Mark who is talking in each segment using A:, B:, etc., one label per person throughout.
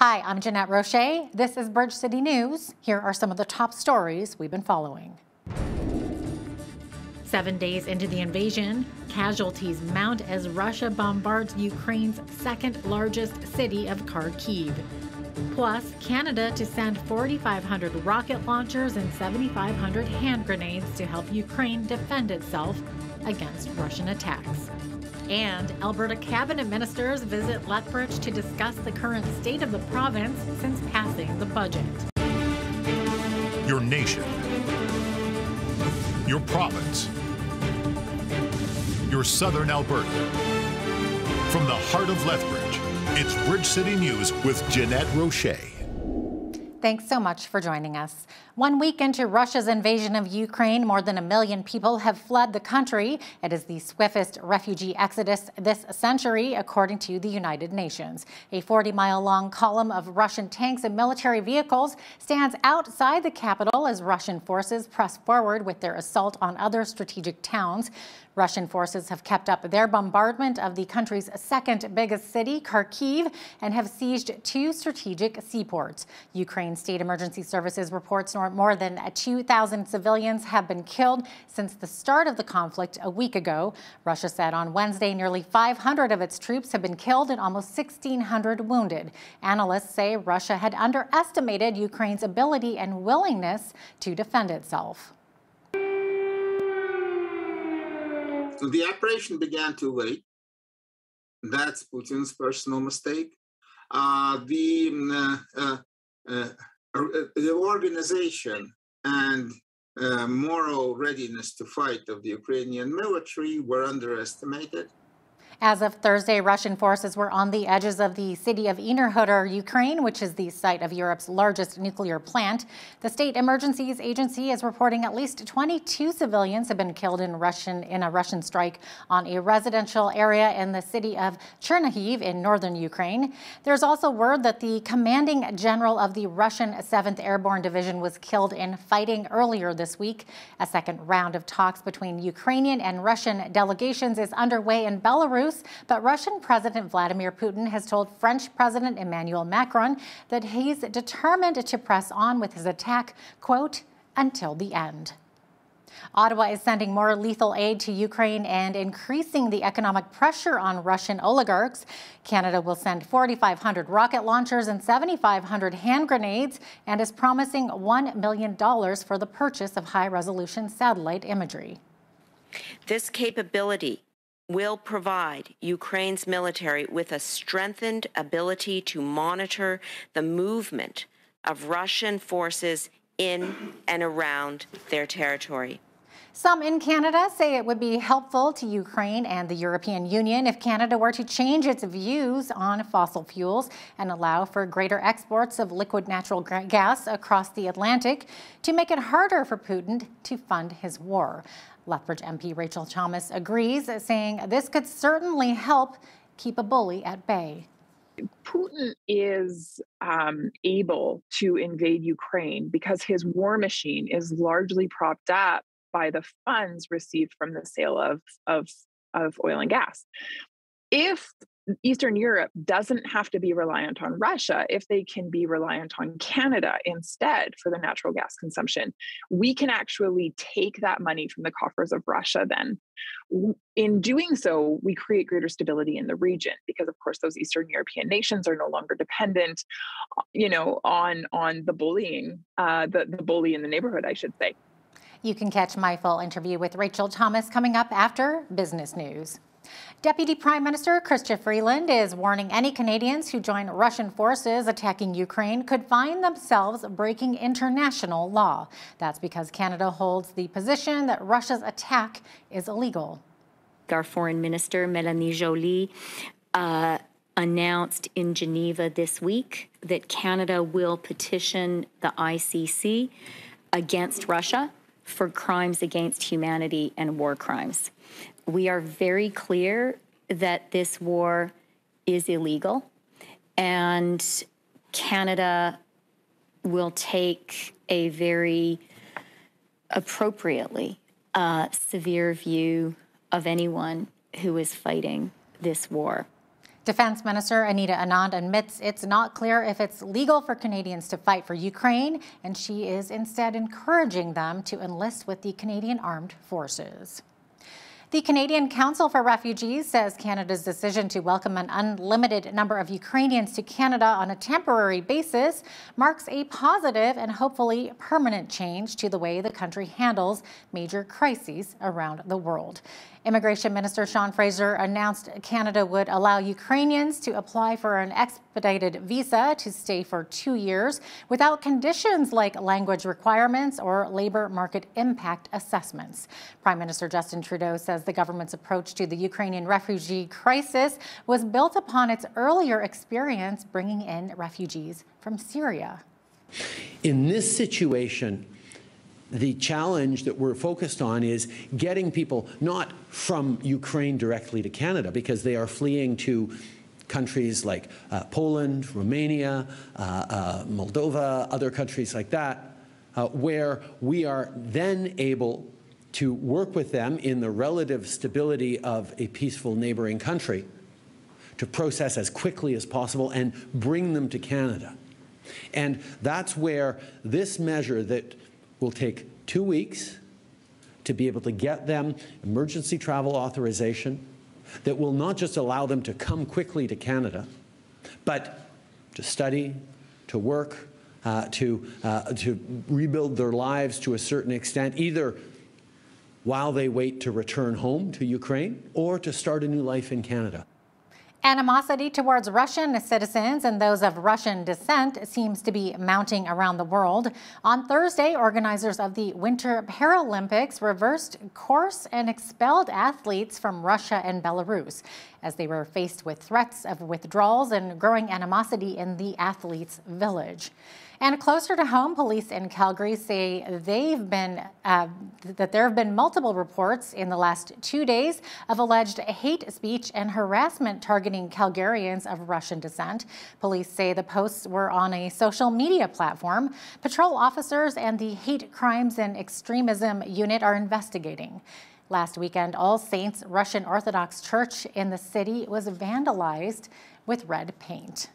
A: Hi, I'm Jeanette Roche. This is Bridge City News. Here are some of the top stories we've been following. 7 days into the invasion, casualties mount as Russia bombards Ukraine's second largest city of Kharkiv. Plus, Canada to send 4,500 rocket launchers and 7,500 hand grenades to help Ukraine defend itself against Russian attacks. And Alberta cabinet ministers visit Lethbridge to discuss the current state of the province since passing the budget.
B: Your nation, your province, your southern Alberta. From the heart of Lethbridge, it's Bridge City News with Jeanette Roche.
A: Thanks so much for joining us. 1 week into Russia's invasion of Ukraine, more than 1 million people have fled the country. It is the swiftest refugee exodus this century, according to the United Nations. A 40-mile-long column of Russian tanks and military vehicles stands outside the capital as Russian forces press forward with their assault on other strategic towns. Russian forces have kept up their bombardment of the country's second biggest city, Kharkiv, and have seized 2 strategic seaports. Ukraine State Emergency Services reports more than 2,000 civilians have been killed since the start of the conflict a week ago. Russia said on Wednesday nearly 500 of its troops have been killed and almost 1,600 wounded. Analysts say Russia had underestimated Ukraine's ability and willingness to defend itself.
C: So the operation began too late. That's Putin's personal mistake. The organization and moral readiness to fight of the Ukrainian military were underestimated.
A: As of Thursday, Russian forces were on the edges of the city of Enerhodar, Ukraine, which is the site of Europe's largest nuclear plant. The State Emergencies Agency is reporting at least 22 civilians have been killed in a Russian strike on a residential area in the city of Chernihiv in northern Ukraine. There's also word that the commanding general of the Russian 7th Airborne Division was killed in fighting earlier this week. A second round of talks between Ukrainian and Russian delegations is underway in Belarus. But Russian President Vladimir Putin has told French President Emmanuel Macron that he's determined to press on with his attack, quote, until the end. Ottawa is sending more lethal aid to Ukraine and increasing the economic pressure on Russian oligarchs. Canada will send 4,500 rocket launchers and 7,500 hand grenades and is promising $1 million for the purchase of high-resolution satellite imagery.
D: This capability will provide Ukraine's military with a strengthened ability to monitor the movement of Russian forces in and around their territory.
A: Some in Canada say it would be helpful to Ukraine and the European Union if Canada were to change its views on fossil fuels and allow for greater exports of liquid natural gas across the Atlantic to make it harder for Putin to fund his war. Lethbridge MP Rachel Thomas agrees, saying this could certainly help keep a bully at bay.
E: Putin is able to invade Ukraine because his war machine is largely propped up by the funds received from the sale of oil and gas. If Eastern Europe doesn't have to be reliant on Russia, if they can be reliant on Canada instead for the natural gas consumption, we can actually take that money from the coffers of Russia then. In doing so, we create greater stability in the region because, of course, those Eastern European nations are no longer dependent, on the bullying, the bully in the neighborhood, I should say.
A: You can catch my full interview with Rachel Thomas coming up after Business News. Deputy Prime Minister Chrystia Freeland is warning any Canadians who join Russian forces attacking Ukraine could find themselves breaking international law. That's because Canada holds the position that Russia's attack is illegal.
F: Our Foreign Minister, Mélanie Joly, announced in Geneva this week that Canada will petition the ICC against Russia for crimes against humanity and war crimes. We are very clear that this war is illegal, and Canada will take a very appropriately severe view of anyone who is fighting this war.
A: Defense Minister Anita Anand admits it's not clear if it's legal for Canadians to fight for Ukraine, and she is instead encouraging them to enlist with the Canadian Armed Forces. The Canadian Council for Refugees says Canada's decision to welcome an unlimited number of Ukrainians to Canada on a temporary basis marks a positive and hopefully permanent change to the way the country handles major crises around the world. Immigration Minister Sean Fraser announced Canada would allow Ukrainians to apply for an expedited visa to stay for 2 years without conditions like language requirements or labor market impact assessments. Prime Minister Justin Trudeau says the government's approach to the Ukrainian refugee crisis was built upon its earlier experience bringing in refugees from Syria.
G: In this situation, the challenge that we're focused on is getting people not from Ukraine directly to Canada, because they are fleeing to countries like Poland, Romania, Moldova, other countries like that, where we are then able to work with them in the relative stability of a peaceful neighboring country to process as quickly as possible and bring them to Canada. And that's where this measure that will take 2 weeks to be able to get them emergency travel authorization that will not just allow them to come quickly to Canada, but to study, to work, to rebuild their lives to a certain extent, either while they wait to return home to Ukraine or to start a new life in Canada.
A: Animosity towards Russian citizens and those of Russian descent seems to be mounting around the world. On Thursday, organizers of the Winter Paralympics reversed course and expelled athletes from Russia and Belarus as they were faced with threats of withdrawals and growing animosity in the athletes' village. And closer to home, police in Calgary say that there have been multiple reports in the last 2 days of alleged hate speech and harassment targeting Calgarians of Russian descent. Police say the posts were on a social media platform. Patrol officers and the Hate Crimes and Extremism Unit are investigating. Last weekend, All Saints Russian Orthodox Church in the city was vandalized with red paint.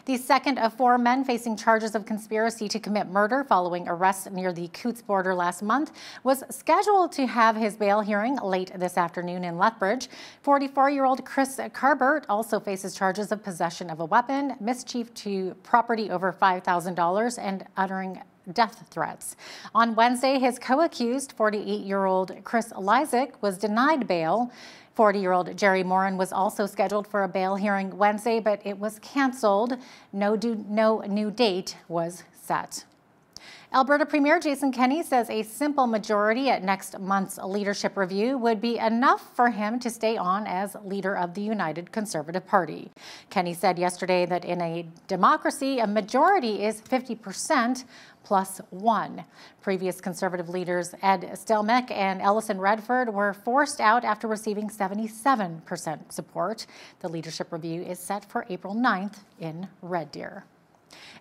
A: The second of 4 men facing charges of conspiracy to commit murder following arrests near the Coutts border last month was scheduled to have his bail hearing late this afternoon in Lethbridge. 44-year-old Chris Carbert also faces charges of possession of a weapon, mischief to property over $5,000, and uttering death threats. On Wednesday, his co-accused, 48-year-old Chris Lysak, was denied bail. 40-year-old Jerry Morin was also scheduled for a bail hearing Wednesday, but it was canceled. No new date was set. Alberta Premier Jason Kenney says a simple majority at next month's leadership review would be enough for him to stay on as leader of the United Conservative Party. Kenney said yesterday that in a democracy, a majority is 50% plus 1. Previous Conservative leaders Ed Stelmach and Ellison Redford were forced out after receiving 77% support. The leadership review is set for April 9th in Red Deer.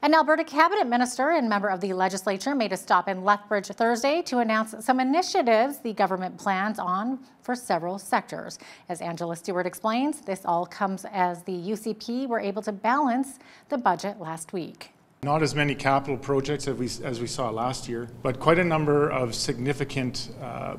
A: An Alberta cabinet minister and member of the legislature made a stop in Lethbridge Thursday to announce some initiatives the government plans on for several sectors. As Angela Stewart explains, this all comes as the UCP were able to balance the budget last week.
H: Not as many capital projects as we saw last year, but quite a number of significant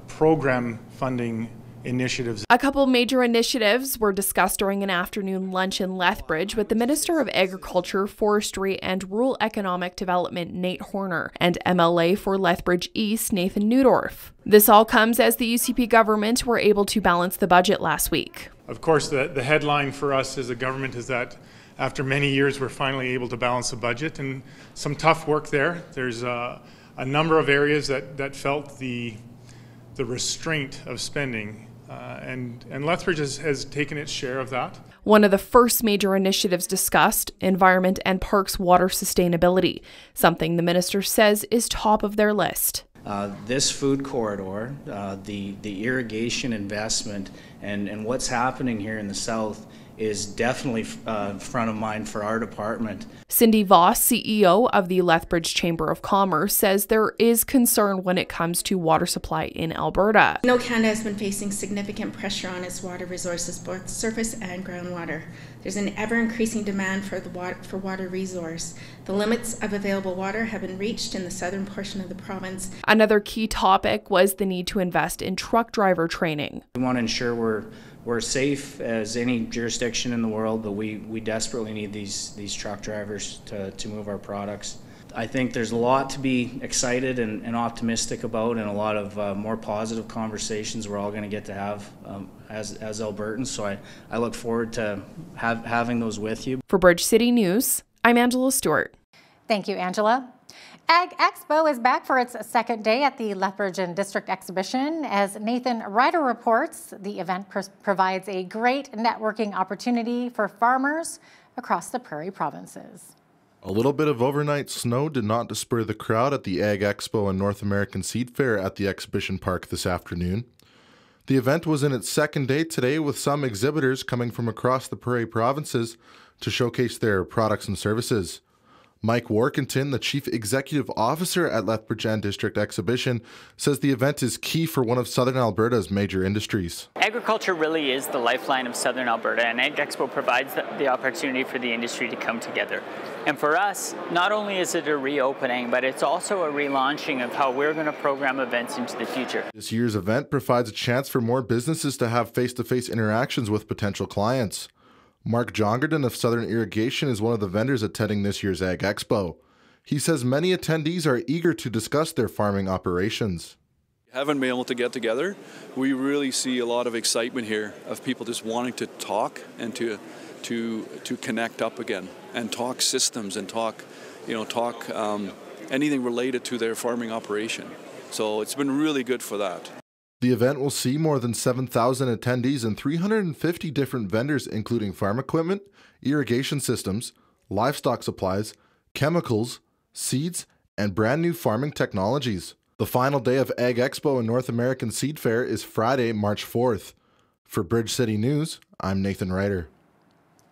H: program funding initiatives.
I: A couple major initiatives were discussed during an afternoon lunch in Lethbridge with the Minister of Agriculture, Forestry and Rural Economic Development, Nate Horner, and MLA for Lethbridge East, Nathan Neudorf. This all comes as the UCP government were able to balance the budget last week.
H: Of course, the headline for us as a government is that after many years, we're finally able to balance the budget, and some tough work there. There's a number of areas that felt the restraint of spending. And Lethbridge has taken its share of that.
I: One of the first major initiatives discussed, environment and parks water sustainability, something the minister says is top of their list.
J: This food corridor, the irrigation investment, and what's happening here in the south is definitely front of mind for our department.
I: Cindy Voss, CEO of the Lethbridge Chamber of Commerce, says there is concern when it comes to water supply in Alberta.
K: We know Canada has been facing significant pressure on its water resources, both surface and groundwater. There's an ever-increasing demand for water resource. The limits of available water have been reached in the southern portion of the province.
I: Another key topic was the need to invest in truck driver training.
J: We want to ensure we're safe as any jurisdiction in the world, but we desperately need these truck drivers to move our products. I think there's a lot to be excited and optimistic about, and a lot of more positive conversations we're all going to get to have as Albertans. So I look forward to having those with you.
I: For Bridge City News, I'm Angela Stewart.
A: Thank you, Angela. Ag Expo is back for its second day at the Lethbridge and District Exhibition. As Nathan Ryder reports, the event provides a great networking opportunity for farmers across the prairie provinces.
L: A little bit of overnight snow did not deter the crowd at the Ag Expo and North American Seed Fair at the Exhibition Park this afternoon. The event was in its second day today, with some exhibitors coming from across the prairie provinces to showcase their products and services. Mike Warkentin, the Chief Executive Officer at Lethbridge and District Exhibition, says the event is key for one of Southern Alberta's major industries.
M: Agriculture really is the lifeline of Southern Alberta, and Ag Expo provides the opportunity for the industry to come together. And for us, not only is it a reopening, but it's also a relaunching of how we're going to program events into the future.
L: This year's event provides a chance for more businesses to have face-to-face interactions with potential clients. Mark Jongerton of Southern Irrigation is one of the vendors attending this year's Ag Expo. He says many attendees are eager to discuss their farming operations.
N: Haven't been able to get together. We really see a lot of excitement here of people just wanting to talk and to connect up again and talk systems and talk anything related to their farming operation. So it's been really good for that.
L: The event will see more than 7,000 attendees and 350 different vendors, including farm equipment, irrigation systems, livestock supplies, chemicals, seeds, and brand new farming technologies. The final day of Ag Expo and North American Seed Fair is Friday, March 4th. For Bridge City News, I'm Nathan Ryder.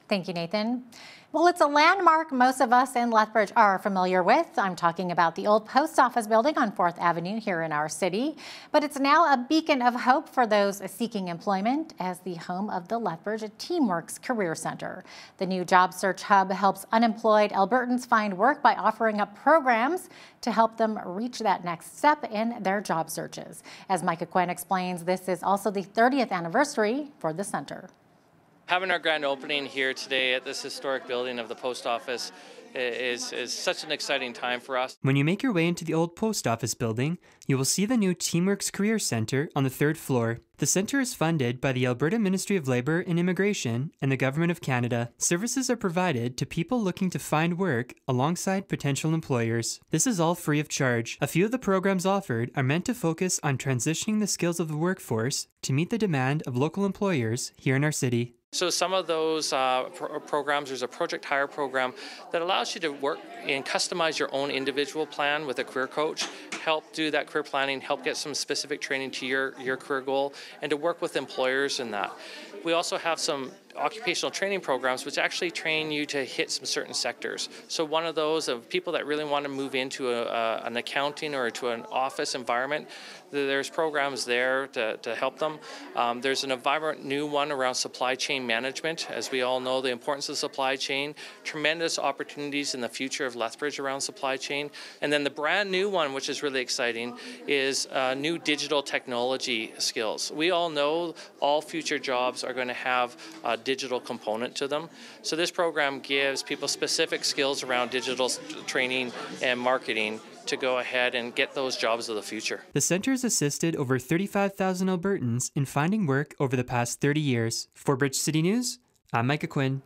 A: Thank you, Nathan. Well, it's a landmark most of us in Lethbridge are familiar with. I'm talking about the old post office building on 4th Avenue here in our city. But it's now a beacon of hope for those seeking employment as the home of the Lethbridge Teamworks Career Center. The new job search hub helps unemployed Albertans find work by offering up programs to help them reach that next step in their job searches. As Micah Quinn explains, this is also the 30th anniversary for the center.
O: Having our grand opening here today at this historic building of the post office is such an exciting time for us.
P: When you make your way into the old post office building, you will see the new Teamworks Career Center on the 3rd floor. The center is funded by the Alberta Ministry of Labour and Immigration and the Government of Canada. Services are provided to people looking to find work alongside potential employers. This is all free of charge. A few of the programs offered are meant to focus on transitioning the skills of the workforce to meet the demand of local employers here in our city.
O: So some of those programs, there's a project hire program that allows you to work and customize your own individual plan with a career coach, help do that career planning, help get some specific training to your career goal, and to work with employers in that. We also have some occupational training programs which actually train you to hit some certain sectors. So one of those of people that really want to move into an accounting or to an office environment, there's programs there to help them. There's an environment new one around supply chain management. As we all know, the importance of supply chain, tremendous opportunities in the future of Lethbridge around supply chain. And then the brand new one, which is really exciting, is new digital technology skills. We all know all future jobs are going to have a digital component to them. So this program gives people specific skills around digital training and marketing to go ahead and get those jobs of the future.
P: The center has assisted over 35,000 Albertans in finding work over the past 30 years. For Bridge City News, I'm Micah Quinn.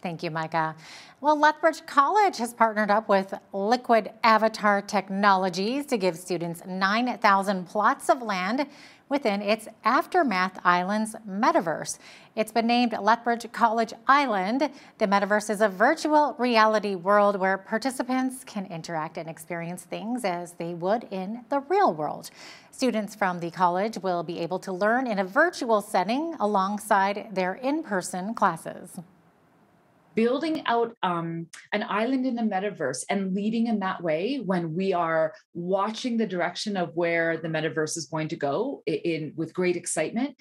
A: Thank you, Micah. Well, Lethbridge College has partnered up with Liquid Avatar Technologies to give students 9,000 plots of land within its Aftermath Islands metaverse. It's been named Lethbridge College Island. The metaverse is a virtual reality world where participants can interact and experience things as they would in the real world. Students from the college will be able to learn in a virtual setting alongside their in-person classes.
Q: Building out an island in the metaverse and leading in that way when we are watching the direction of where the metaverse is going to go with great excitement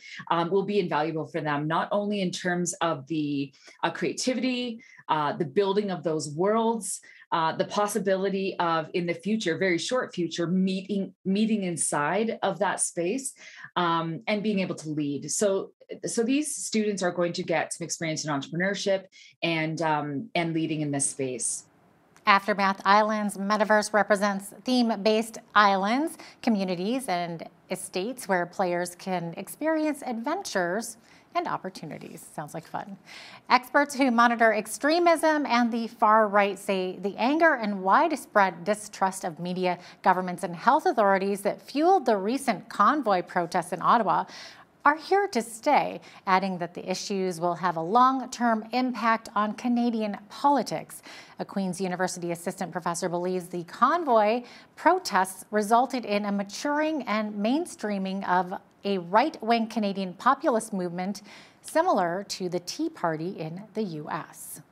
Q: will be invaluable for them, not only in terms of the creativity, the building of those worlds, the possibility of, in the future, very short future, meeting inside of that space and being able to lead. So these students are going to get some experience in entrepreneurship and leading in this space.
A: Aftermath Islands Metaverse represents theme-based islands, communities, and estates where players can experience adventures and opportunities. Sounds like fun. Experts who monitor extremism and the far right say the anger and widespread distrust of media, governments, and health authorities that fueled the recent convoy protests in Ottawa are here to stay, adding that the issues will have a long-term impact on Canadian politics. A Queen's University assistant professor believes the convoy protests resulted in a maturing and mainstreaming of a right-wing Canadian populist movement similar to the Tea Party in the U.S.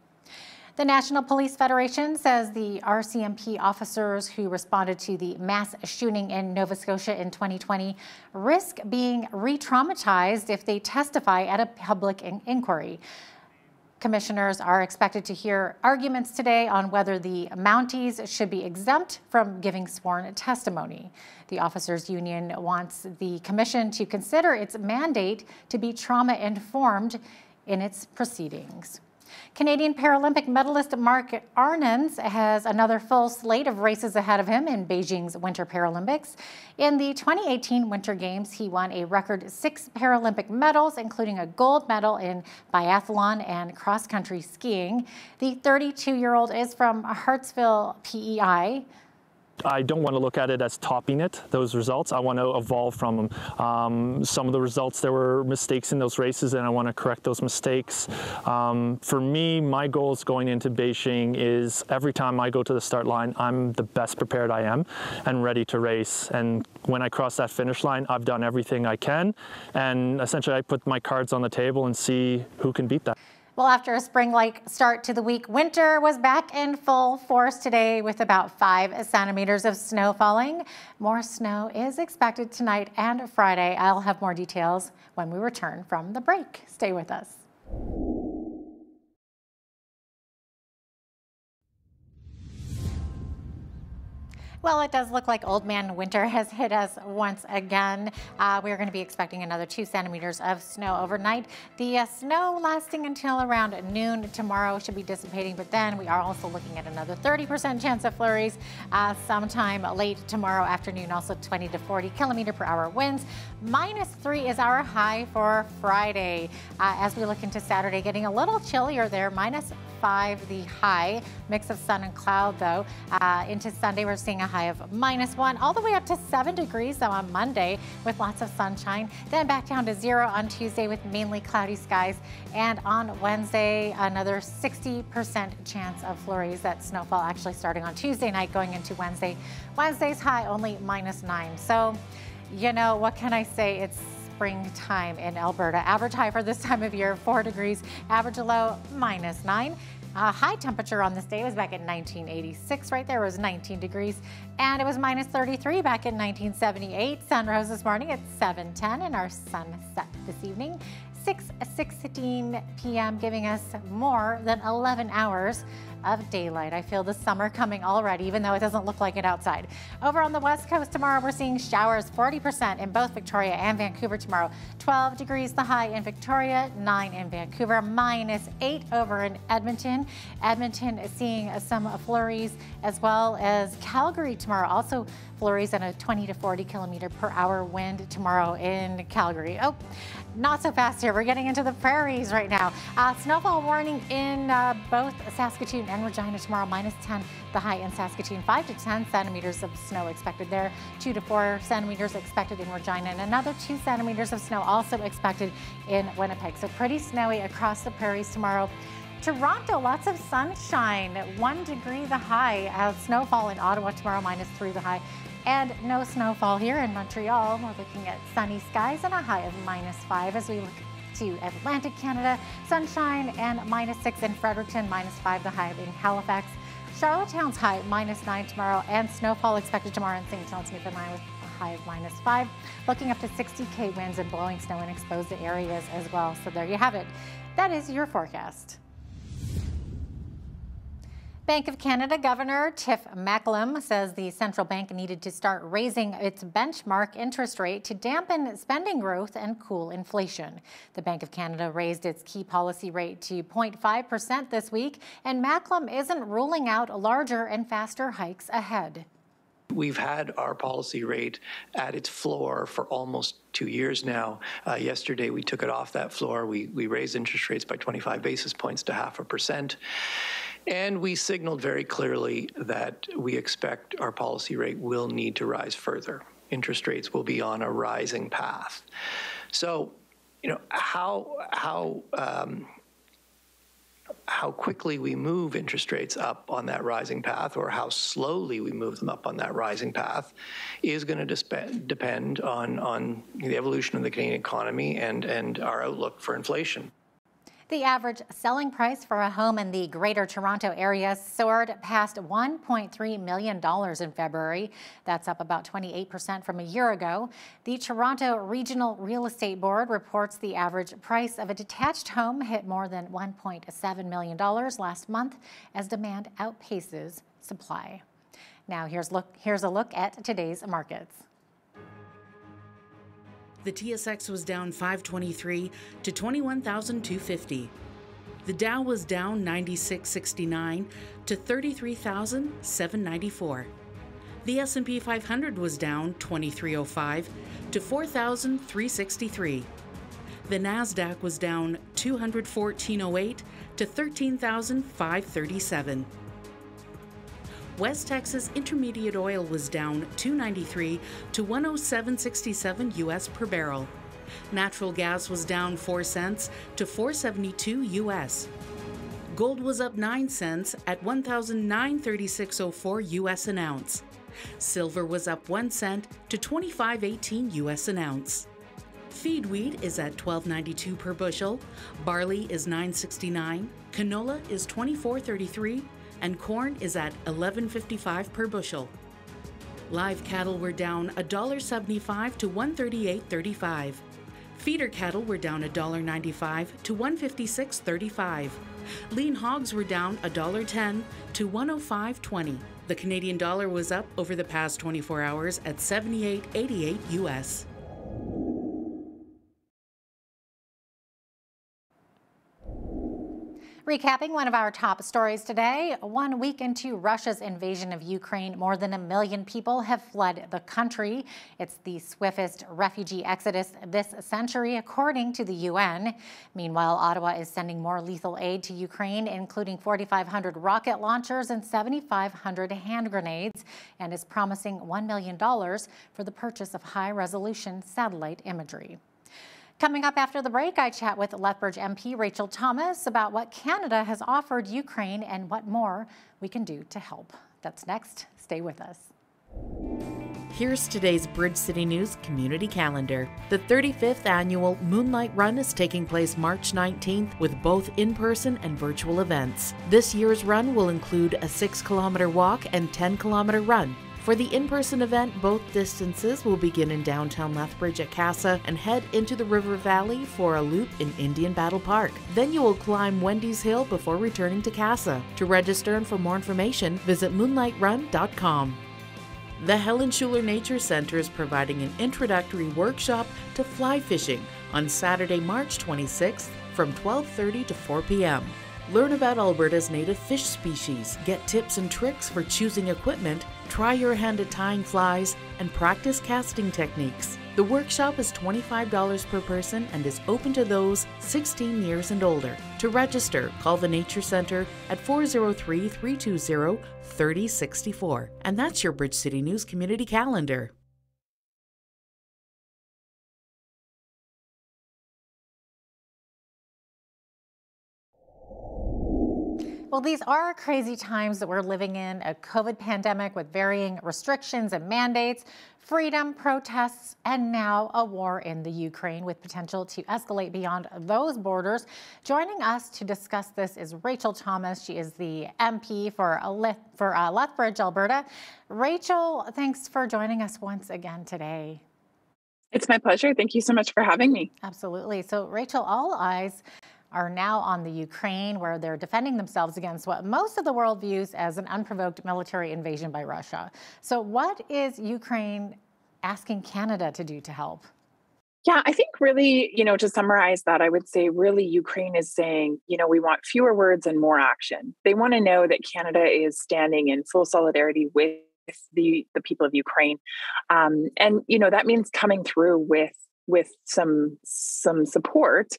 A: The National Police Federation says the RCMP officers who responded to the mass shooting in Nova Scotia in 2020 risk being re-traumatized if they testify at a public inquiry. Commissioners are expected to hear arguments today on whether the Mounties should be exempt from giving sworn testimony. The Officers Union wants the Commission to consider its mandate to be trauma-informed in its proceedings. Canadian Paralympic medalist Mark Arnons has another full slate of races ahead of him in Beijing's Winter Paralympics. In the 2018 Winter Games, he won a record 6 Paralympic medals, including a gold medal in biathlon and cross-country skiing. The 32-year-old is from Hartsville, PEI.
R: I don't want to look at it as topping it, those results. I want to evolve from them. Some of the results, there were mistakes in those races, and I want to correct those mistakes. For me, my goals going into Beijing is every time I go to the start line, I'm the best prepared I am and ready to race. And when I cross that finish line, I've done everything I can. And essentially, I put my cards on the table and see who can beat that.
A: Well, after a spring-like start to the week, winter was back in full force today with about 5 centimeters of snow falling. More snow is expected tonight and Friday. I'll have more details when we return from the break. Stay with us. Well, it does look like Old Man Winter has hit us once again. We're going to be expecting another 2 centimeters of snow overnight. The snow lasting until around noon tomorrow should be dissipating, but then we are also looking at another 30% chance of flurries sometime late tomorrow afternoon, also 20 to 40 kilometer per hour winds. -3 is our high for Friday. As we look into Saturday, getting a little chillier there, -5 the high, mix of sun and cloud though. Into Sunday, we're seeing a high of -1, all the way up to 7 degrees though on Monday with lots of sunshine. Then back down to 0 on Tuesday with mainly cloudy skies. And on Wednesday, another 60% chance of flurries. That snowfall actually starting on Tuesday night going into Wednesday. Wednesday's high only -9. So, you know, what can I say? It's springtime in Alberta. Average high for this time of year, 4 degrees. Average low, -9. High temperature on this day was back in 1986. Right there was 19 degrees. And it was -33 back in 1978. Sun rose this morning at 7:10 and our sun set this evening. 6:16 p.m., giving us more than 11 hours of daylight. I feel the summer coming already, even though it doesn't look like it outside. Over on the west coast tomorrow, we're seeing showers, 40% in both Victoria and Vancouver tomorrow. 12 degrees the high in Victoria, 9 in Vancouver, -8 over in Edmonton. Edmonton is seeing some flurries, as well as Calgary tomorrow. Also flurries and a 20 to 40 kilometer per hour wind tomorrow in Calgary. Oh, Not so fast here. We're getting into the prairies right now. Snowfall warning in both Saskatoon and Regina tomorrow, -10. The high in Saskatoon, 5 to 10 centimeters of snow expected there. 2 to 4 centimeters expected in Regina, and another 2 centimeters of snow also expected in Winnipeg. So pretty snowy across the prairies tomorrow. Toronto, lots of sunshine. 1 degree the high. Snowfall in Ottawa tomorrow, -3 the high. And no snowfall here in Montreal. We're looking at sunny skies and a high of -5 as we look to Atlantic Canada. Sunshine and -6 in Fredericton, -5 the high in Halifax. Charlottetown's high -9 tomorrow, and snowfall expected tomorrow in St. John's, Newfoundland with a high of -5. Looking up to 60 winds and blowing snow in exposed areas as well. So there you have it. That is your forecast. Bank of Canada Governor Tiff Macklem says the central bank needed to start raising its benchmark interest rate to dampen spending growth and cool inflation. The Bank of Canada raised its key policy rate to 0.5% this week, and Macklem isn't ruling out larger and faster hikes ahead.
S: We've had our policy rate at its floor for almost 2 years now. Yesterday, we took it off that floor. We raised interest rates by 25 basis points to 0.5%. And we signaled very clearly that we expect our policy rate will need to rise further. Interest rates will be on a rising path. So, how quickly we move interest rates up on that rising path, or how slowly we move them up on that rising path, is going to depend on the evolution of the Canadian economy and our outlook for inflation.
A: The average selling price for a home in the Greater Toronto area soared past $1.3 million in February. That's up about 28% from a year ago. The Toronto Regional Real Estate Board reports the average price of a detached home hit more than $1.7 million last month as demand outpaces supply. Now here's a look at today's markets.
T: The TSX was down 523 to 21,250. The Dow was down 96.69 to 33,794. The S&P 500 was down 2305 to 4,363. The Nasdaq was down 214.08 to 13,537. West Texas Intermediate oil was down $2.93 to $107.67 U.S. per barrel. Natural gas was down 4 cents to $4.72 U.S. Gold was up 9 cents at $1,936.04 U.S. an ounce. Silver was up 1 cent to $25.18 U.S. an ounce. Feed wheat is at $12.92 per bushel. Barley is $9.69. Canola is $24.33. And corn is at $11.55 per bushel. Live cattle were down $1.75 to $138.35. Feeder cattle were down $1.95 to $156.35. Lean hogs were down $1.10 to $105.20. The Canadian dollar was up over the past 24 hours at 78.88 U.S.
A: Recapping one of our top stories today, 1 week into Russia's invasion of Ukraine, more than 1 million people have fled the country. It's the swiftest refugee exodus this century, according to the UN. Meanwhile, Ottawa is sending more lethal aid to Ukraine, including 4,500 rocket launchers and 7,500 hand grenades, and is promising $1 million for the purchase of high-resolution satellite imagery. Coming up after the break, I chat with Lethbridge MP Rachel Thomas about what Canada has offered Ukraine and what more we can do to help. That's next. Stay with us.
T: Here's today's Bridge City News community calendar. The 35th annual Moonlight Run is taking place March 19th with both in-person and virtual events. This year's run will include a 6-kilometer walk and 10-kilometer run. For the in-person event, both distances will begin in downtown Lethbridge at Casa and head into the River Valley for a loop in Indian Battle Park. Then you will climb Wendy's Hill before returning to Casa. To register and for more information, visit moonlightrun.com. The Helen Schuler Nature Center is providing an introductory workshop to fly fishing on Saturday, March 26th from 12:30 to 4 p.m. Learn about Alberta's native fish species, get tips and tricks for choosing equipment, try your hand at tying flies, and practice casting techniques. The workshop is $25 per person and is open to those 16 years and older. To register, call the Nature Center at 403-320-3064. And that's your Bridge City News Community Calendar.
A: Well, these are crazy times that we're living in, a COVID pandemic with varying restrictions and mandates, freedom, protests, and now a war in the Ukraine with potential to escalate beyond those borders. Joining us to discuss this is Rachel Thomas. She is the MP for Lethbridge, Alberta. Rachel, thanks for joining us once again today.
E: It's my pleasure. Thank you so much for having me.
A: Absolutely. So, Rachel, all eyes are now on the Ukraine, where they're defending themselves against what most of the world views as an unprovoked military invasion by Russia. So what is Ukraine asking Canada to do to help?
E: Yeah, I think really, to summarize that, I would say really Ukraine is saying, we want fewer words and more action. They want to know that Canada is standing in full solidarity with the people of Ukraine. And that means coming through with some support.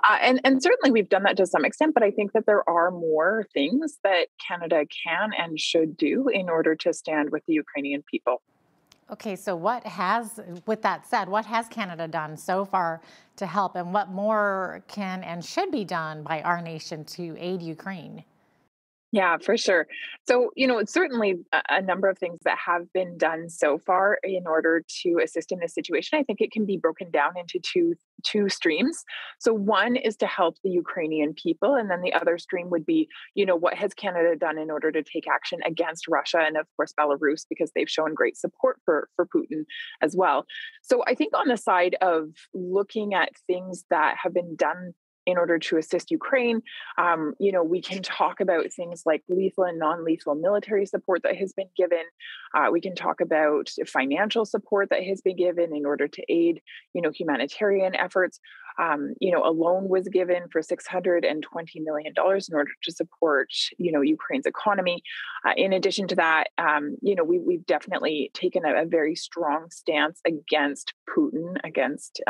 E: And certainly we've done that to some extent, but I think that there are more things that Canada can and should do in order to stand with the Ukrainian people.
A: Okay, so with that said, what has Canada done so far to help, and what more can and should be done by our nation to aid Ukraine?
E: Yeah, for sure. So, it's certainly a number of things that have been done so far in order to assist in this situation. I think it can be broken down into two streams. So one is to help the Ukrainian people, and then the other stream would be, what has Canada done in order to take action against Russia and, of course, Belarus, because they've shown great support for Putin as well. So I think on the side of looking at things that have been done in order to assist Ukraine, we can talk about things like lethal and non-lethal military support that has been given. We can talk about financial support that has been given in order to aid, humanitarian efforts. A loan was given for $620 million in order to support, Ukraine's economy. In addition to that, we've definitely taken a very strong stance against Putin, against,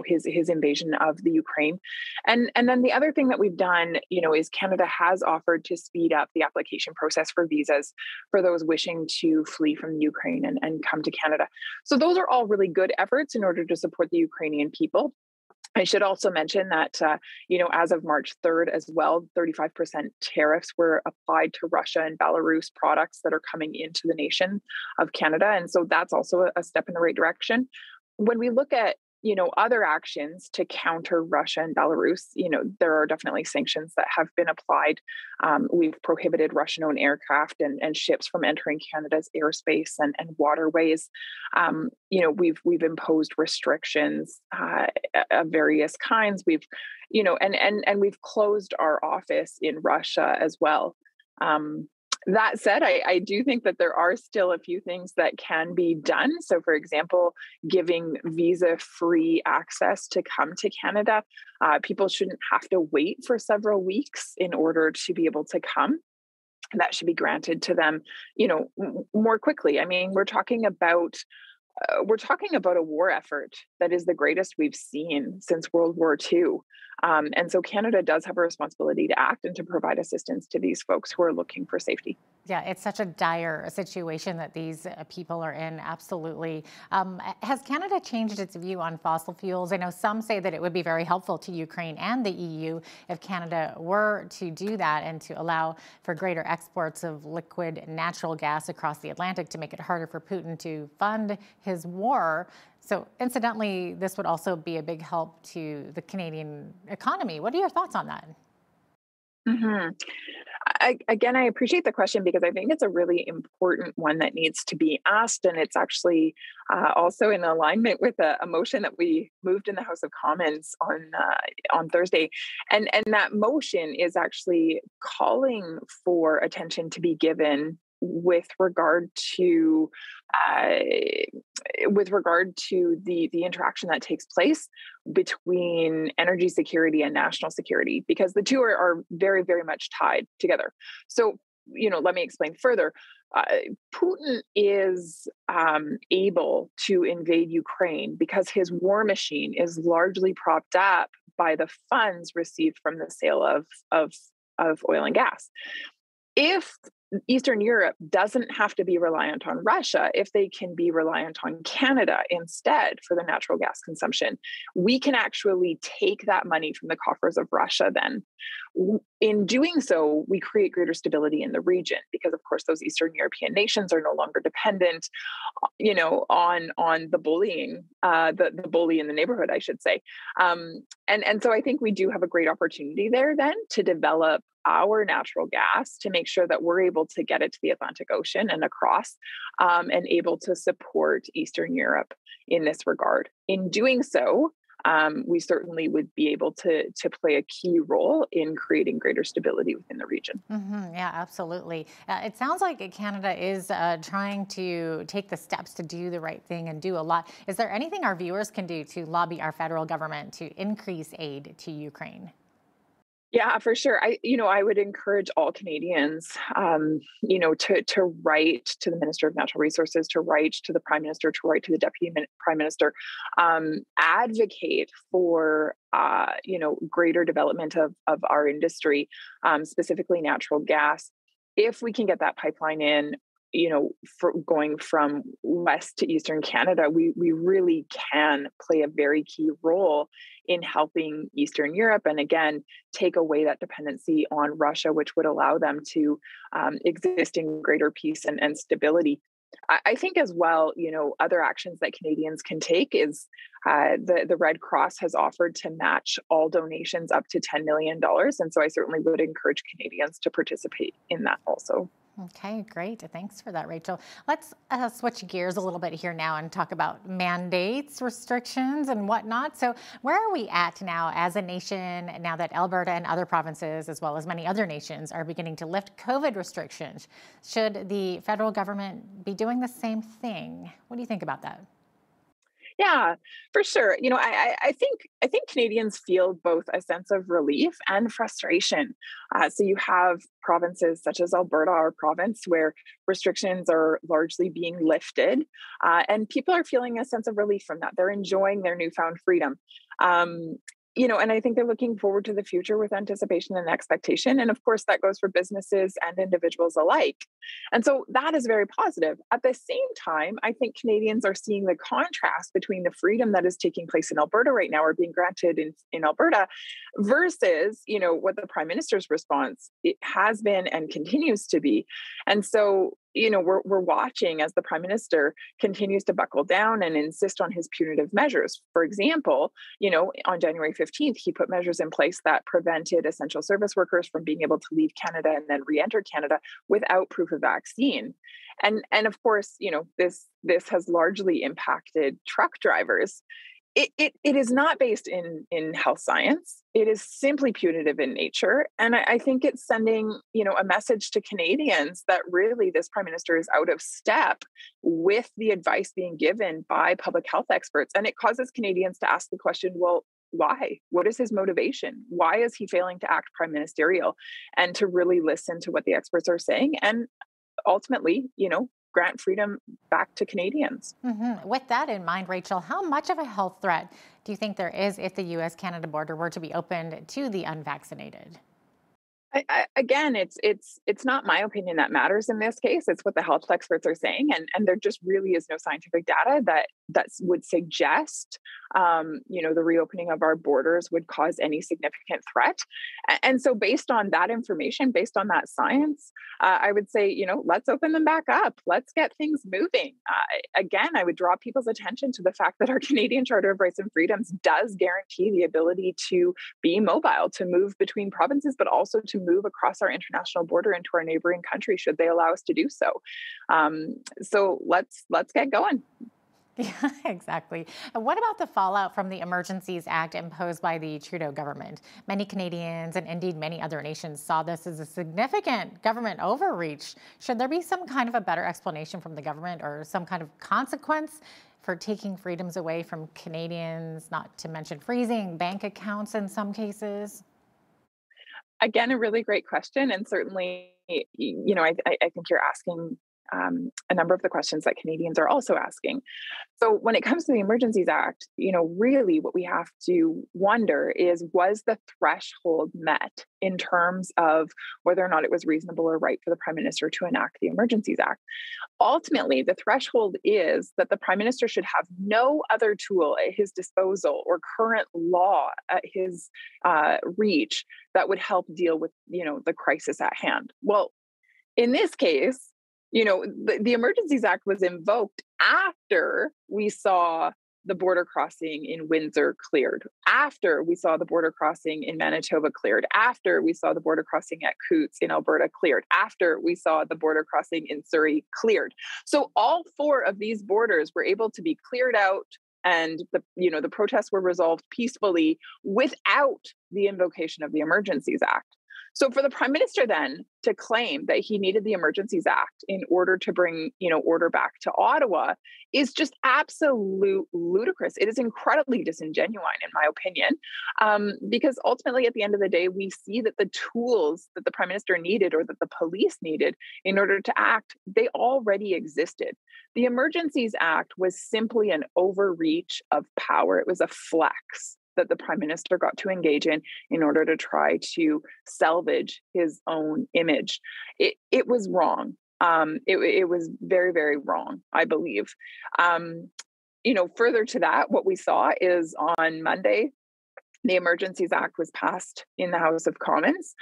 E: his invasion of the Ukraine. And then the other thing that we've done, is Canada has offered to speed up the application process for visas for those wishing to flee from Ukraine and come to Canada. So those are all really good efforts in order to support the Ukrainian people. I should also mention that, as of March 3rd as well, 35% tariffs were applied to Russia and Belarus products that are coming into the nation of Canada. And so that's also a step in the right direction. When we look at, other actions to counter Russia and Belarus, there are definitely sanctions that have been applied. We've prohibited Russian-owned aircraft and ships from entering Canada's airspace and waterways. We've imposed restrictions of various kinds. We've, and we've closed our office in Russia as well. That said, I do think that there are still a few things that can be done. So, for example, giving visa-free access to come to Canada. People shouldn't have to wait for several weeks in order to be able to come. And that should be granted to them, more quickly. I mean, we're talking about a war effort that is the greatest we've seen since World War II. And so Canada does have a responsibility to act and to provide assistance to these folks who are looking for safety.
A: Yeah, it's such a dire situation that these people are in, absolutely. Has Canada changed its view on fossil fuels? I know some say that it would be very helpful to Ukraine and the EU if Canada were to do that and to allow for greater exports of liquid natural gas across the Atlantic to make it harder for Putin to fund his war. So incidentally, this would also be a big help to the Canadian economy. What are your thoughts on that?
E: Mm-hmm. I appreciate the question because I think it's a really important one that needs to be asked. And it's actually also in alignment with a motion that we moved in the House of Commons on Thursday. And that motion is actually calling for attention to be given with regard to the interaction that takes place between energy security and national security, because the two are very, very much tied together. So let me explain further. Putin is able to invade Ukraine because his war machine is largely propped up by the funds received from the sale of oil and gas. If Eastern Europe doesn't have to be reliant on Russia, if they can be reliant on Canada instead for the natural gas consumption, we can actually take that money from the coffers of Russia then. In doing so, we create greater stability in the region because, of course, those Eastern European nations are no longer dependent, on the bullying, the bully in the neighborhood, I should say. And so I think we do have a great opportunity there then to develop our natural gas to make sure that we're able to get it to the Atlantic Ocean and across, and able to support Eastern Europe in this regard. In doing so, we certainly would be able to play a key role in creating greater stability within the region.
A: Yeah, absolutely. It sounds like Canada is trying to take the steps to do the right thing and do a lot. Is there anything our viewers can do to lobby our federal government to increase aid to Ukraine?
E: Yeah, for sure. I would encourage all Canadians, to write to the Minister of Natural Resources, to write to the Prime Minister, to write to the Deputy Prime Minister, advocate for, greater development of our industry, specifically natural gas. If we can get that pipeline in, for going from west to eastern Canada, we really can play a very key role in helping Eastern Europe, and again, take away that dependency on Russia, which would allow them to exist in greater peace and stability. I think as well, other actions that Canadians can take is the Red Cross has offered to match all donations up to $10 million. And so I certainly would encourage Canadians to participate in that also.
A: Okay, great. Thanks for that, Rachel. Let's switch gears a little bit here now and talk about mandates, restrictions, and whatnot. So where are we at now as a nation, now that Alberta and other provinces, as well as many other nations, are beginning to lift COVID restrictions? Should the federal government be doing the same thing? What do you think about that?
E: Yeah, for sure. I think Canadians feel both a sense of relief and frustration. So you have provinces such as Alberta, our province, where restrictions are largely being lifted, and people are feeling a sense of relief from that. They're enjoying their newfound freedom. And I think they're looking forward to the future with anticipation and expectation. And of course, that goes for businesses and individuals alike. And so that is very positive. At the same time, I think Canadians are seeing the contrast between the freedom that is taking place in Alberta right now, or being granted in Alberta, versus, what the Prime Minister's response has been and continues to be. And so, we're watching as the Prime Minister continues to buckle down and insist on his punitive measures. For example, on January 15th, he put measures in place that prevented essential service workers from being able to leave Canada and then re-enter Canada without proof of vaccine. And of course, this has largely impacted truck drivers. It is not based in health science. It is simply punitive in nature. And I think it's sending, a message to Canadians that really this Prime Minister is out of step with the advice being given by public health experts. And it causes Canadians to ask the question, well, why? What is his motivation? Why is he failing to act prime ministerial, and to really listen to what the experts are saying and ultimately, grant freedom back to Canadians.
A: With that in mind, Rachel, how much of a health threat do you think there is if the U.S.-Canada border were to be opened to the unvaccinated?
E: Again, it's not my opinion that matters in this case. It's what the health experts are saying, and there just really is no scientific data that would suggest, the reopening of our borders would cause any significant threat. And so, based on that information, based on that science, I would say, let's open them back up. Let's get things moving. Again, I would draw people's attention to the fact that our Canadian Charter of Rights and Freedoms does guarantee the ability to be mobile, to move between provinces, but also to move across our international border into our neighboring country should they allow us to do so. So let's get going.
A: Yeah, exactly. And what about the fallout from the Emergencies Act imposed by the Trudeau government? Many Canadians, and indeed many other nations, saw this as a significant government overreach. Should there be some kind of a better explanation from the government, or some kind of consequence for taking freedoms away from Canadians, not to mention freezing bank accounts in some cases?
E: Again, a really great question, and certainly I think you're asking a number of the questions that Canadians are also asking. So when it comes to the Emergencies Act, really what we have to wonder is, was the threshold met in terms of whether or not it was reasonable or right for the Prime Minister to enact the Emergencies Act? Ultimately, the threshold is that the Prime Minister should have no other tool at his disposal or current law at his reach that would help deal with, the crisis at hand. Well, in this case, the Emergencies Act was invoked after we saw the border crossing in Windsor cleared, after we saw the border crossing in Manitoba cleared, after we saw the border crossing at Coutts in Alberta cleared, after we saw the border crossing in Surrey cleared. So all 4 of these borders were able to be cleared out, and the protests were resolved peacefully without the invocation of the Emergencies Act. So for the Prime Minister then to claim that he needed the Emergencies Act in order to bring, order back to Ottawa is just absolute ludicrous. It is incredibly disingenuous, in my opinion, because ultimately at the end of the day, we see that the tools that the Prime Minister needed or that the police needed in order to act, they already existed. The Emergencies Act was simply an overreach of power. It was a flex that the Prime Minister got to engage in order to try to salvage his own image. It was wrong. It was very, very wrong, I believe. Further to that, what we saw is on Monday, the Emergencies Act was passed in the House of Commons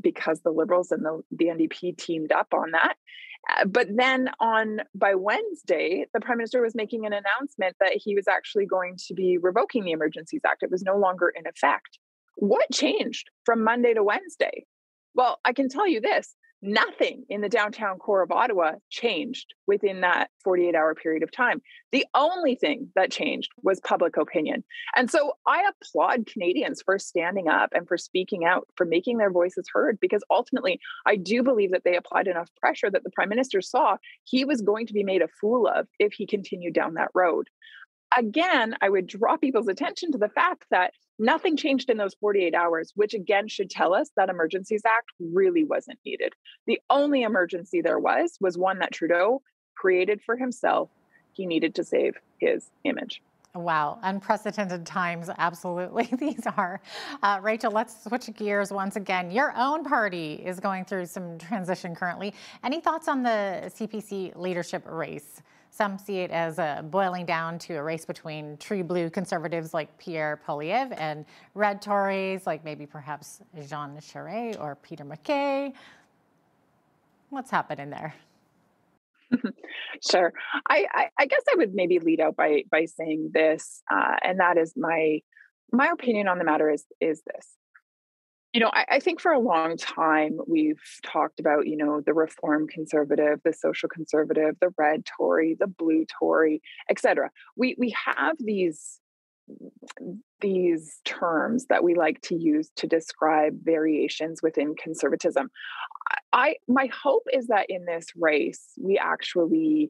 E: because the Liberals and the NDP teamed up on that. But then by Wednesday, the Prime Minister was making an announcement that he was actually going to be revoking the Emergencies Act. It was no longer in effect. What changed from Monday to Wednesday? Well, I can tell you this. Nothing in the downtown core of Ottawa changed within that 48-hour period of time. The only thing that changed was public opinion. And so I applaud Canadians for standing up and for speaking out, for making their voices heard, because ultimately I do believe that they applied enough pressure that the Prime Minister saw he was going to be made a fool of if he continued down that road. Again, I would draw people's attention to the fact that nothing changed in those 48 hours, which again should tell us that Emergencies Act really wasn't needed. The only emergency there was one that Trudeau created for himself. He needed to save his image.
A: Wow, unprecedented times, absolutely. These are. Rachel, let's switch gears once again. Your own party is going through some transition currently. Any thoughts on the Cpc Leadership Race? Some see it as boiling down to a race between true blue conservatives like Pierre Poilievre and red Tories like maybe perhaps Jean Charest or Peter MacKay. What's happening there?
E: Sure. I guess I would maybe lead out by saying this, and that is my opinion on the matter is this. I think for a long time we've talked about, the reform conservative, the social conservative, the red Tory, the blue Tory, etc. We have these terms that we like to use to describe variations within conservatism. My hope is that in this race we actually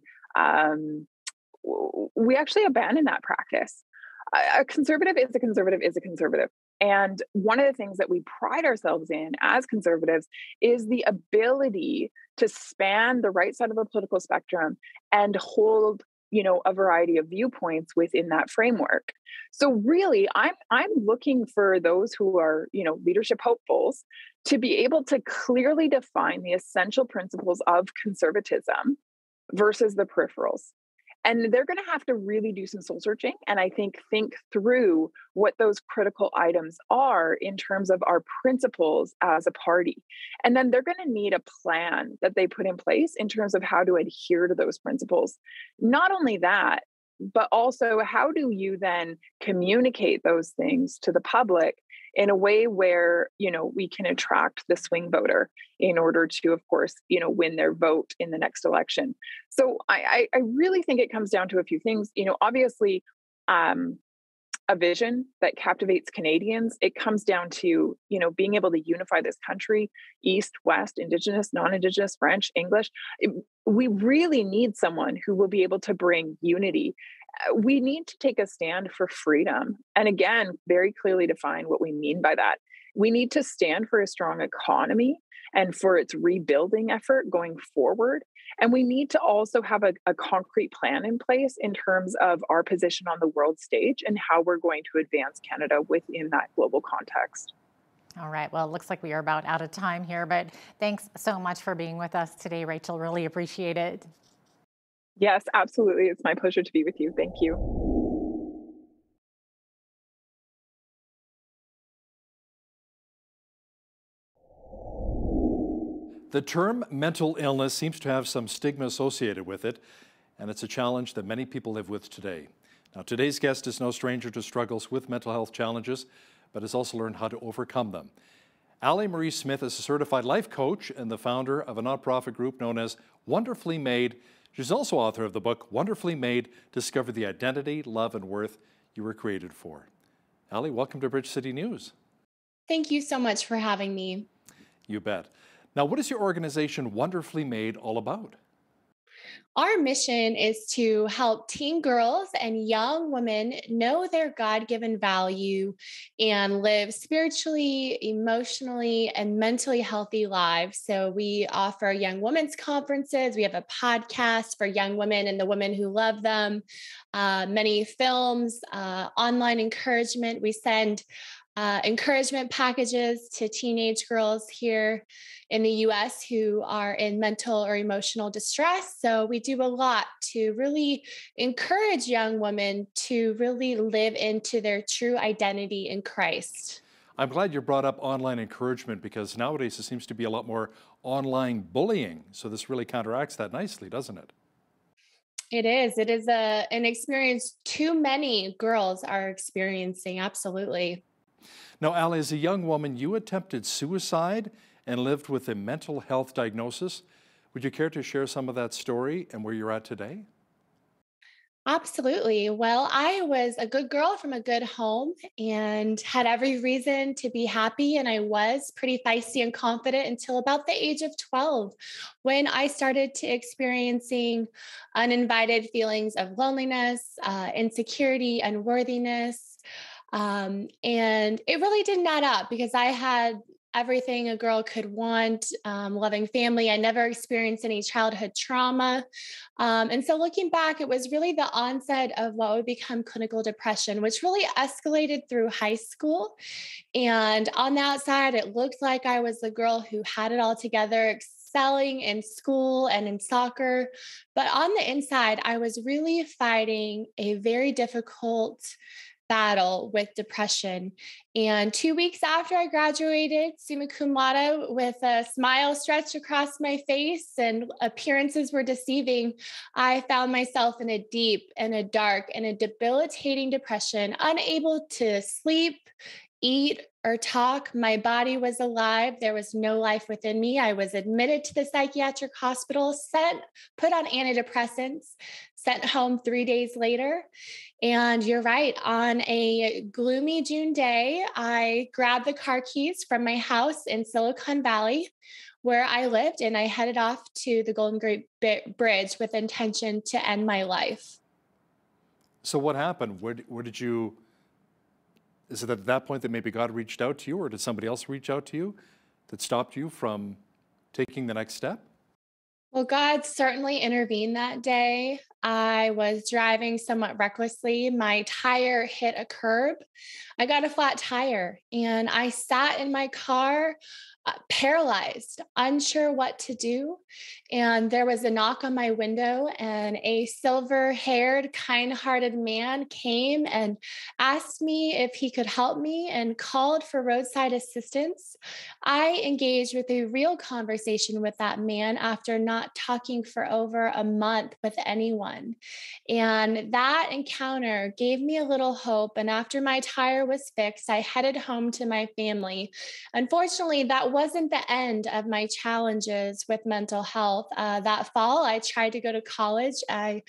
E: abandon that practice. A conservative is a conservative is a conservative. And one of the things that we pride ourselves in as conservatives is the ability to span the right side of the political spectrum and hold, a variety of viewpoints within that framework. So really, I'm looking for those who are, leadership hopefuls to be able to clearly define the essential principles of conservatism versus the peripherals. And they're going to have to really do some soul searching and I think through what those critical items are in terms of our principles as a party. And then they're going to need a plan that they put in place in terms of how to adhere to those principles. Not only that, but also how do you then communicate those things to the public in a way where, we can attract the swing voter in order to, of course, win their vote in the next election. So I really think it comes down to a few things, obviously, a vision that captivates Canadians. It comes down to, being able to unify this country, East, West, Indigenous, non-Indigenous, French, English. We really need someone who will be able to bring unity. We need to take a stand for freedom. And again, very clearly define what we mean by that. We need to stand for a strong economy and for its rebuilding effort going forward. And we need to also have a concrete plan in place in terms of our position on the world stage and how we're going to advance Canada within that global context.
A: All right. Well, it looks like we are about out of time here, but thanks so much for being with us today, Rachel. Really appreciate it.
E: Yes, absolutely. It's my pleasure to be with you. Thank you.
U: The term mental illness seems to have some stigma associated with it, and it's a challenge that many people live with today. Now, today's guest is no stranger to struggles with mental health challenges, but has also learned how to overcome them. Allie Marie Smith is a certified life coach and the founder of a nonprofit group known as Wonderfully Made. She's also author of the book, Wonderfully Made, Discover the Identity, Love, and Worth You Were Created For. Allie, welcome to Bridge City News.
V: Thank you so much for having me.
U: You bet. Now, what is your organization, Wonderfully Made, all about?
V: Our mission is to help teen girls and young women know their God-given value and live spiritually, emotionally, and mentally healthy lives. So we offer young women's conferences. We have a podcast for young women and the women who love them, many films, online encouragement. We send encouragement packages to teenage girls here in the US who are in mental or emotional distress. So we do a lot to really encourage young women to really live into their true identity in Christ.
U: I'm glad you brought up online encouragement because nowadays there seems to be a lot more online bullying. So this really counteracts that nicely, doesn't it?
V: It is. It is an experience too many girls are experiencing. Absolutely.
U: Now, Allie, as a young woman, you attempted suicide and lived with a mental health diagnosis. Would you care to share some of that story and where you're at today?
V: Absolutely. Well, I was a good girl from a good home and had every reason to be happy. And I was pretty feisty and confident until about the age of 12, when I started to experiencing uninvited feelings of loneliness, insecurity, unworthiness. And it really didn't add up because I had everything a girl could want, loving family. I never experienced any childhood trauma. And so looking back, it was really the onset of what would become clinical depression, which really escalated through high school. And on the outside, it looked like I was the girl who had it all together, excelling in school and in soccer. But on the inside, I was really fighting a very difficult battle with depression. And 2 weeks after I graduated, summa cum laude, with a smile stretched across my face and appearances were deceiving, I found myself in a deep and a dark and a debilitating depression, unable to sleep, eat, or talk. My body was alive. There was no life within me. I was admitted to the psychiatric hospital, put on antidepressants, sent home 3 days later. And you're right, on a gloomy June day, I grabbed the car keys from my house in Silicon Valley, where I lived, and I headed off to the Golden Gate Bridge with intention to end my life.
U: So what happened? Where did you... Is it at that point that maybe God reached out to you, or did somebody else reach out to you that stopped you from taking the next step?
V: Well, God certainly intervened that day. I was driving somewhat recklessly. My tire hit a curb. I got a flat tire and I sat in my car, paralyzed, unsure what to do. And there was a knock on my window, and a silver-haired, kind-hearted man came and asked me if he could help me and called for roadside assistance. I engaged with a real conversation with that man after not talking for over a month with anyone. And that encounter gave me a little hope. And after my tire was fixed, I headed home to my family. Unfortunately, that wasn't the end of my challenges with mental health. That fall, I tried to go to college. A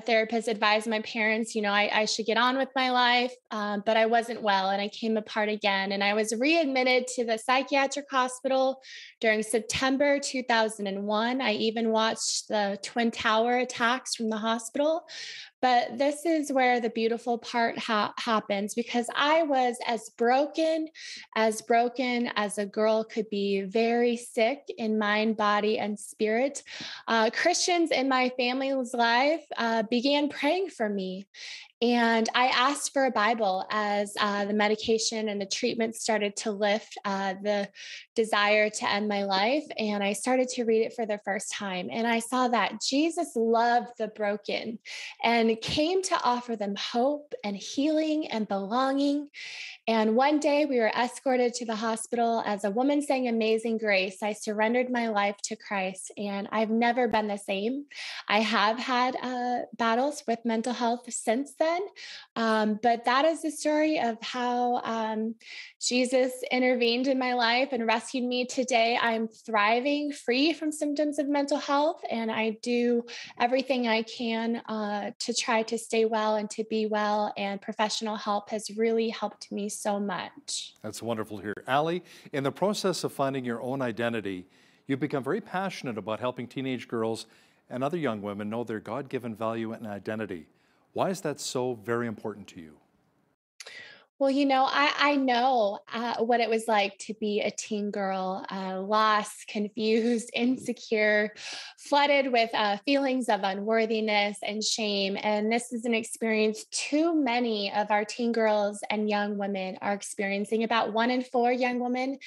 V: therapist advised my parents, I should get on with my life, but I wasn't well, and I came apart again. And I was readmitted to the psychiatric hospital during September 2001. I even watched the Twin Tower attacks from the hospital. But this is where the beautiful part happens, because I was as broken as a girl could be, very sick in mind, body, and spirit. Christians in my family's life began praying for me. And I asked for a Bible as the medication and the treatment started to lift the desire to end my life. And I started to read it for the first time. And I saw that Jesus loved the broken and came to offer them hope and healing and belonging. And one day we were escorted to the hospital as a woman sang Amazing Grace. I surrendered my life to Christ, and I've never been the same. I have had battles with mental health since then, but that is the story of how Jesus intervened in my life and rescued me. Today, I'm thriving, free from symptoms of mental health, and I do everything I can to try to stay well and to be well, and professional help has really helped me so much.
U: That's wonderful to hear. Allie, in the process of finding your own identity, you've become very passionate about helping teenage girls and other young women know their God-given value and identity. Why is that so very important to you?
V: Well, I know what it was like to be a teen girl, lost, confused, insecure, flooded with feelings of unworthiness and shame. And this is an experience too many of our teen girls and young women are experiencing. About 1 in 4 young women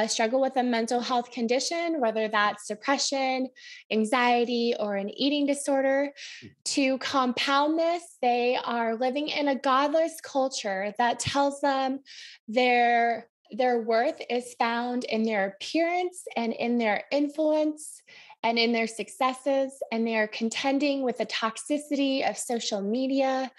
V: struggle with a mental health condition, whether that's depression, anxiety, or an eating disorder. To compound this, they are living in a godless culture that tells them their worth is found in their appearance and in their influence and in their successes, and they are contending with the toxicity of social media.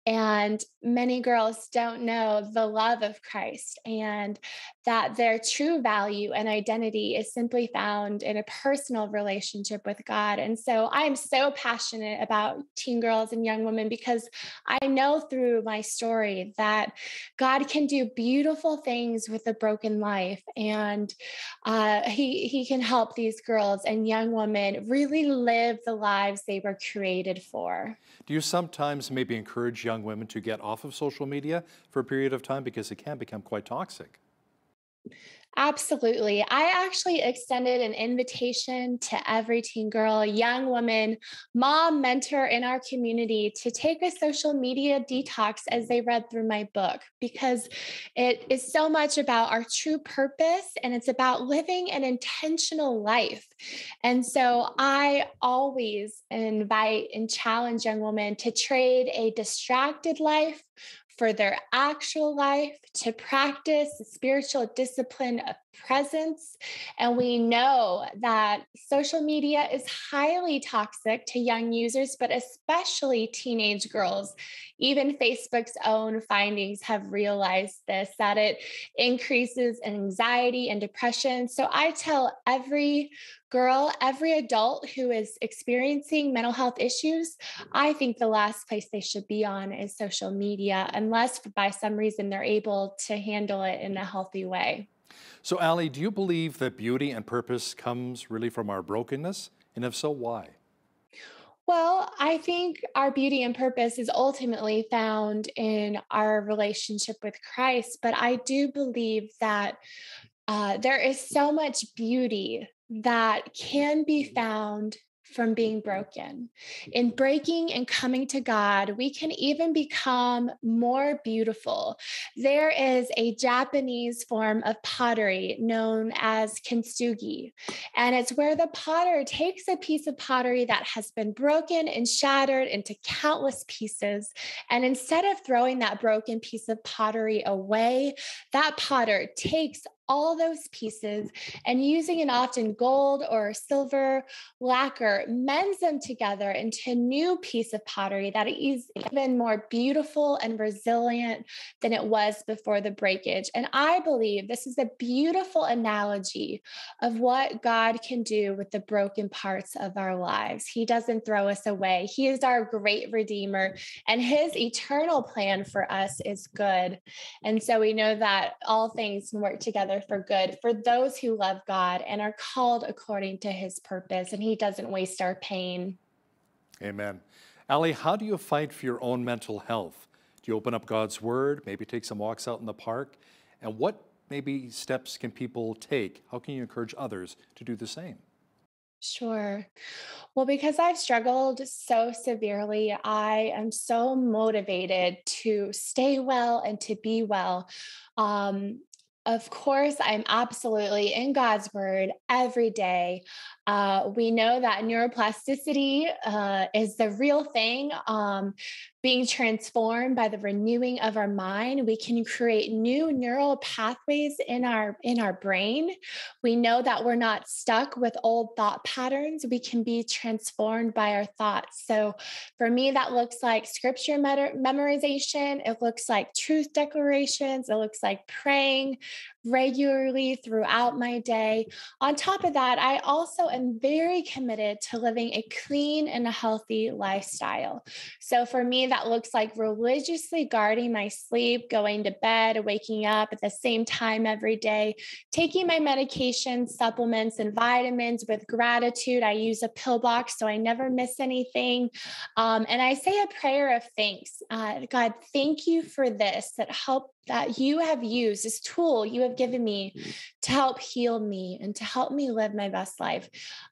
V: And many girls don't know the love of Christ, and that their true value and identity is simply found in a personal relationship with God. And so I'm so passionate about teen girls and young women, because I know through my story that God can do beautiful things with a broken life. And he can help these girls and young women really live the lives they were created for.
U: Do you sometimes maybe encourage young women to get off of social media for a period of time, because it can become quite toxic?
V: Absolutely. I actually extended an invitation to every teen girl, young woman, mom, mentor in our community to take a social media detox as they read through my book, because it is so much about our true purpose and it's about living an intentional life. And so I always invite and challenge young women to trade a distracted life for their actual life, to practice the spiritual discipline of presence. And we know that social media is highly toxic to young users, but especially teenage girls. Even Facebook's own findings have realized this, that it increases anxiety and depression. So I tell every girl, every adult who is experiencing mental health issues, I think the last place they should be on is social media, unless by some reason they're able to handle it in a healthy way.
U: So, Allie, do you believe that beauty and purpose comes really from our brokenness? And if so, why?
V: Well, I think our beauty and purpose is ultimately found in our relationship with Christ, but I do believe that there is so much beauty that can be found from being broken. In breaking and coming to God, we can even become more beautiful. There is a Japanese form of pottery known as kintsugi, and it's where the potter takes a piece of pottery that has been broken and shattered into countless pieces, and instead of throwing that broken piece of pottery away, that potter takes all those pieces and, using an often gold or silver lacquer, mends them together into a new piece of pottery that is even more beautiful and resilient than it was before the breakage. And I believe this is a beautiful analogy of what God can do with the broken parts of our lives. He doesn't throw us away. He is our great Redeemer, and his eternal plan for us is good. And so we know that all things can work together for good for those who love God and are called according to his purpose, and he doesn't waste our pain.
U: Amen. Ali, how do you fight for your own mental health? Do you open up God's Word, maybe take some walks out in the park? And what maybe steps can people take? How can you encourage others to do the same?
V: Sure. Well, because I've struggled so severely, I am so motivated to stay well and to be well. Um, of course, I'm absolutely in God's word every day. We know that neuroplasticity is the real thing. Being transformed by the renewing of our mind, we can create new neural pathways in our brain. We know that we're not stuck with old thought patterns. We can be transformed by our thoughts. So for me, that looks like scripture memorization. It looks like truth declarations. It looks like praying regularly throughout my day. On top of that, I also am very committed to living a clean and a healthy lifestyle. So for me, that looks like religiously guarding my sleep, going to bed, waking up at the same time every day, taking my medications, supplements, and vitamins with gratitude. I use a pill box so I never miss anything. And I say a prayer of thanks. God, thank you for this, that you have used, this tool you have given me to help heal me and to help me live my best life.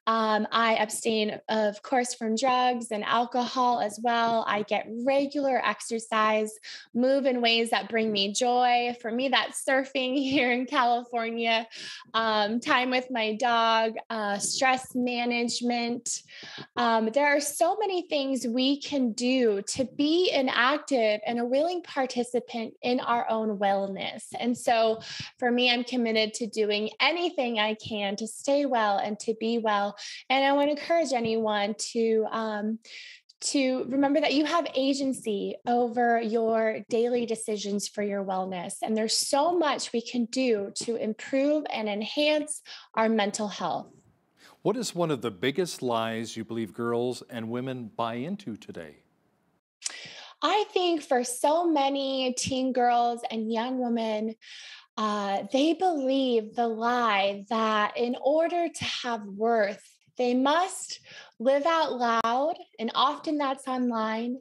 V: I abstain, of course, from drugs and alcohol as well. I get regular exercise, move in ways that bring me joy. For me, that's surfing here in California, time with my dog, stress management. There are so many things we can do to be an active and a willing participant in our own wellness. And so for me, I'm committed to doing anything I can to stay well and to be well. And I want to encourage anyone to remember that you have agency over your daily decisions for your wellness. And there's so much we can do to improve and enhance our mental health.
U: What is one of the biggest lies you believe girls and women buy into today?
V: I think for so many teen girls and young women, they believe the lie that in order to have worth, they must live out loud, and often that's online,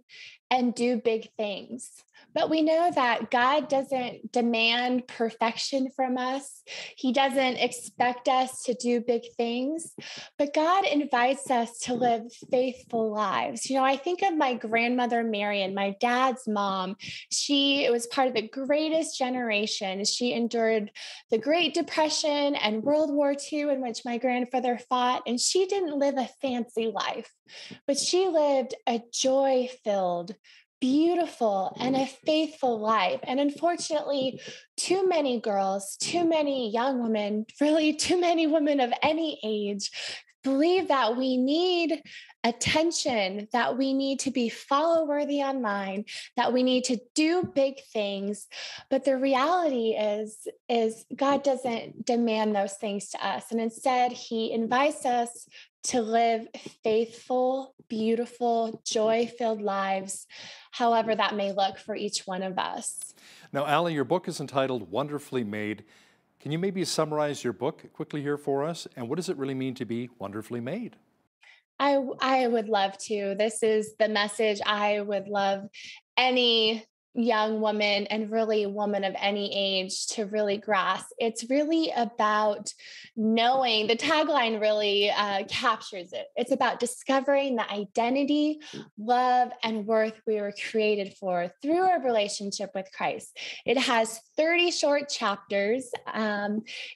V: and do big things. But we know that God doesn't demand perfection from us. He doesn't expect us to do big things, but God invites us to live faithful lives. You know, I think of my grandmother, Marion, my dad's mom. She was part of the greatest generation. She endured the Great Depression and World War II, in which my grandfather fought, and she didn't live a fancy life, but she lived a joy-filled, beautiful, and a faithful life. And unfortunately, too many girls, too many young women, really too many women of any age believe that we need attention, that we need to be follow-worthy online, that we need to do big things. But the reality is God doesn't demand those things to us. And instead, he invites us to live faithful, beautiful, joy-filled lives, however that may look for each one of us.
U: Now, Ali, your book is entitled Wonderfully Made. Can you maybe summarize your book quickly here for us? And what does it really mean to be wonderfully made?
V: I would love to. This is the message I would love any young woman, and really woman of any age, to really grasp. It's really about knowing, the tagline really captures it. It's about discovering the identity, love, and worth we were created for through our relationship with Christ. It has 30 short chapters.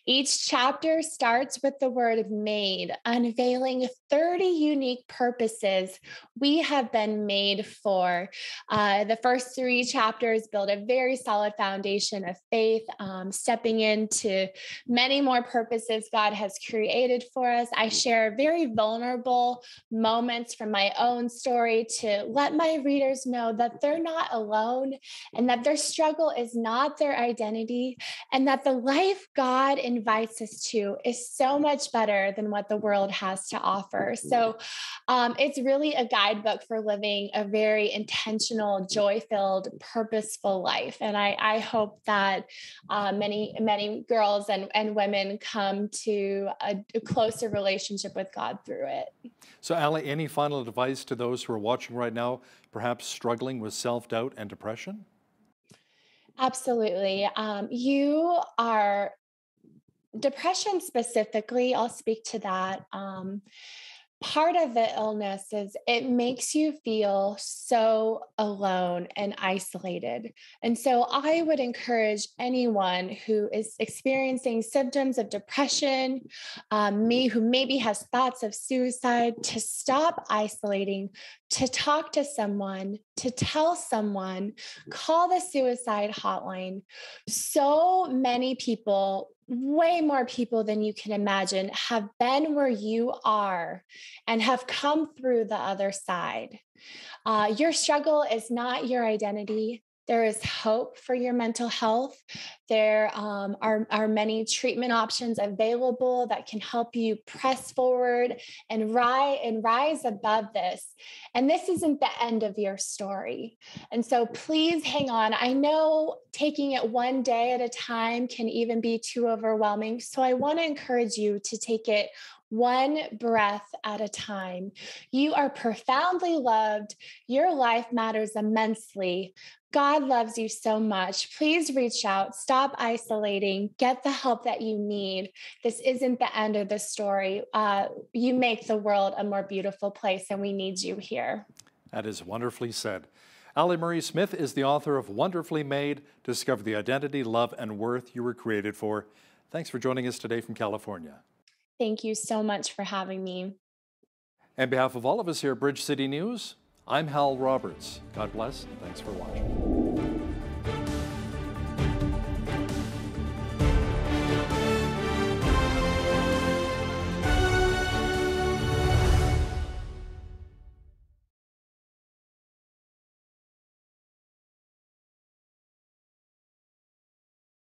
V: Each chapter starts with the word made, unveiling 30 unique purposes we have been made for. The first 3 chapters build a very solid foundation of faith, stepping into many more purposes God has created for us. I share very vulnerable moments from my own story to let my readers know that they're not alone, and that their struggle is not their identity, and that the life God invites us to is so much better than what the world has to offer. So it's really a guidebook for living a very intentional, joy-filled, purposeful life. And I hope that many girls and women come to a closer relationship with God through it.
U: So, Ali, any final advice to those who are watching right now, perhaps struggling with self-doubt and depression?
V: Absolutely. Depression specifically, I'll speak to that. Part of the illness is it makes you feel so alone and isolated. And so I would encourage anyone who is experiencing symptoms of depression, who maybe has thoughts of suicide, to stop isolating, to talk to someone, to tell someone, call the suicide hotline. So many people, way more people than you can imagine, have been where you are and have come through the other side. Your struggle is not your identity. There is hope for your mental health. There are many treatment options available that can help you press forward and rise above this. And this isn't the end of your story. And so please hang on. I know taking it one day at a time can even be too overwhelming. So I want to encourage you to take it one breath at a time. You are profoundly loved. Your life matters immensely. God loves you so much. Please reach out, stop isolating, get the help that you need. This isn't the end of the story. You make the world a more beautiful place, and we need you here.
U: That is wonderfully said. Ali Marie Smith is the author of Wonderfully Made, Discover the Identity, Love, and Worth You Were Created For. Thanks for joining us today from California.
V: Thank you so much for having me.
U: On behalf of all of us here at Bridge City News, I'm Hal Roberts. God bless, and thanks for watching.